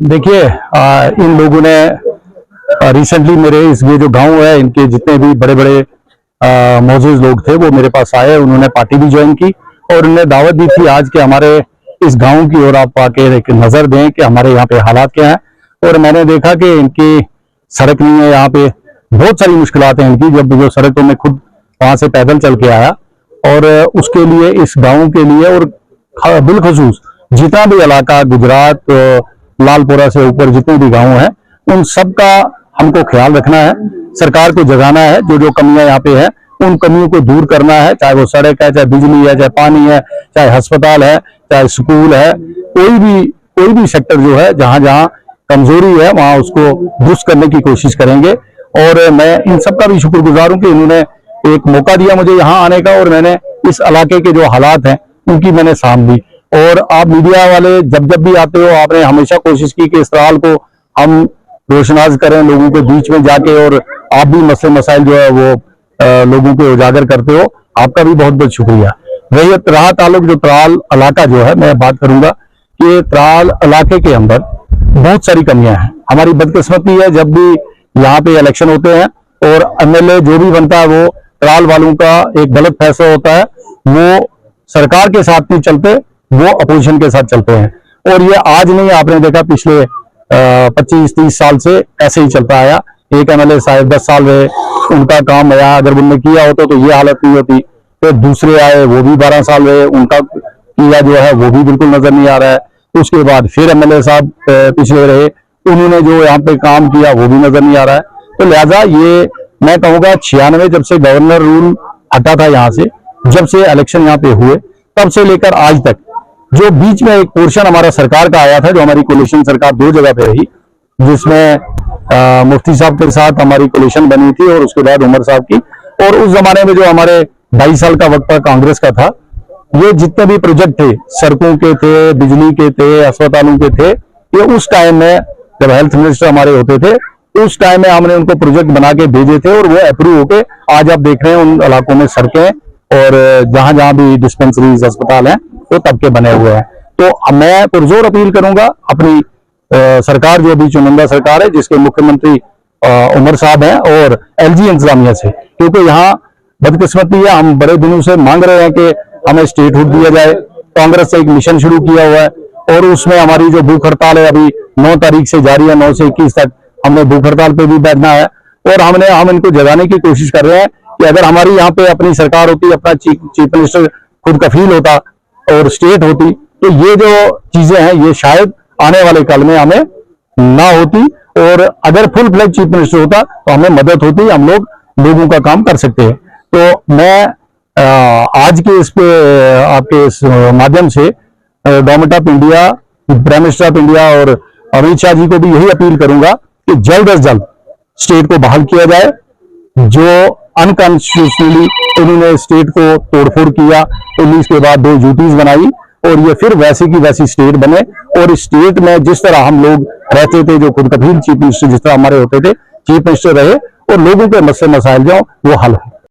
देखिए, इन लोगों ने रिसेंटली मेरे ये जो गांव है, इनके जितने भी बड़े बड़े मौजूद लोग थे वो मेरे पास आए। उन्होंने पार्टी भी ज्वाइन की और उन्होंने दावत दी थी आज के हमारे इस गांव की ओर आप आके एक नजर दें कि हमारे यहाँ पे हालात क्या हैं। और मैंने देखा कि इनकी सड़क नहीं है, यहाँ पे बहुत सारी मुश्किलात हैं इनकी। जब जो सड़क तो मैं खुद वहां से पैदल चल के आया और उसके लिए इस गाँव के लिए और बिलखसूस जितना भी इलाका गुजरात लालपुरा से ऊपर जितने भी गांव हैं उन सब का हमको ख्याल रखना है। सरकार को जगाना है, जो जो कमियां यहाँ पे है उन कमियों को दूर करना है, चाहे वो सड़क है, चाहे बिजली है, चाहे पानी है, चाहे अस्पताल है, चाहे स्कूल है। कोई भी सेक्टर जो है जहां जहां कमजोरी है वहां उसको दुरुस्त करने की कोशिश करेंगे। और मैं इन सबका भी शुक्रगुजार हूं कि इन्होंने एक मौका दिया मुझे यहाँ आने का और मैंने इस इलाके के जो हालात हैं उनकी मैंने साम दी। और आप मीडिया वाले जब जब भी आते हो, आपने हमेशा कोशिश की कि इस सवाल को हम रोशनाज करें लोगों के बीच में जाके, और आप भी मसले मसाइल जो है वो लोगों को उजागर करते हो। आपका भी बहुत बहुत शुक्रिया। रहा ताल्लुक जो त्राल इलाका जो है, मैं बात करूंगा कि त्राल इलाके के अंदर बहुत सारी कमियां हैं। हमारी बदकिस्मती है, जब भी यहाँ पे इलेक्शन होते हैं और एमएलए जो भी बनता है वो त्राल वालों का एक गलत फैसला होता है, वो सरकार के साथ नहीं चलते, वो अपोजिशन के साथ चलते हैं। और ये आज नहीं, आपने देखा पिछले 25-30 साल से ऐसे ही चलता आया। एक एमएलए साहब 10 साल रहे, उनका काम आया, अगर उन्होंने किया होता तो ये हालत नहीं होती। फिर दूसरे आए, वो भी 12 साल रहे, उनका किया जो है वो भी बिल्कुल नजर नहीं आ रहा है। उसके बाद फिर एमएलए साहब पिछले रहे, उन्होंने जो यहाँ पे काम किया वो भी नजर नहीं आ रहा है। तो लिहाजा ये मैं कहूँगा 96 जब से गवर्नर रूल हटा था यहाँ से, जब से इलेक्शन यहाँ पे हुए तब से लेकर आज तक जो बीच में एक पोर्शन हमारा सरकार का आया था, जो हमारी कोलिशन सरकार 2 जगह पे रही, जिसमें मुफ्ती साहब के साथ हमारी कोलिशन बनी थी और उसके बाद उमर साहब की। और उस जमाने में जो हमारे 22 साल का वक्त कांग्रेस का था, ये जितने भी प्रोजेक्ट थे, सड़कों के थे, बिजली के थे, अस्पतालों के थे, ये उस टाइम में जब हेल्थ मिनिस्टर हमारे होते थे उस टाइम में हमने उनको प्रोजेक्ट बना के भेजे थे और वो अप्रूव होके आज आप देख रहे हैं उन इलाकों में सड़कें और जहां जहां भी डिस्पेंसरीज अस्पताल हैं वो तब के बने हुए हैं। तो मैं पुरजोर अपील करूंगा अपनी सरकार, जो भी चुनिंदा सरकार है जिसके मुख्यमंत्री उमर साहब हैं, और एलजी इंतजामिया से, क्योंकि यहाँ बदकिस्मती है, हम बड़े दिनों से मांग रहे हैं कि हमें स्टेटहुड दिया जाए। कांग्रेस से एक मिशन शुरू किया हुआ है और उसमें हमारी जो भूख हड़ताल है अभी 9 तारीख से जारी है, 9 से 21 तक हमने भूख हड़ताल पे भी बैठना है। और हम इनको जगाने की कोशिश कर रहे हैं कि अगर हमारी यहाँ पे अपनी सरकार होती, अपना चीफ मिनिस्टर खुद कफील होता और स्टेट होती, तो ये जो चीजें हैं ये शायद आने वाले कल में हमें ना होती। और अगर फुल फ्लेज चीफ मिनिस्टर होता तो हमें मदद होती, हम लोगों का काम कर सकते हैं। तो मैं आज के इस पे आपके इस माध्यम से government of India, prime minister of India और अमित शाह जी को भी यही अपील करूंगा कि जल्द अज जल्द स्टेट को बहाल किया जाए। जो अनकॉन्स्टिट्यूशनली उन्होंने स्टेट को तोड़फोड़ किया, 19 के बाद 2 यूटीज बनाई और ये फिर वैसी की वैसी स्टेट बने। और इस स्टेट में जिस तरह हम लोग रहते थे, जो खुद कफील चीफ मिनिस्टर जिस तरह हमारे होते थे, चीफ मिनिस्टर रहे और लोगों के मसले मसाइल जो वो हल है।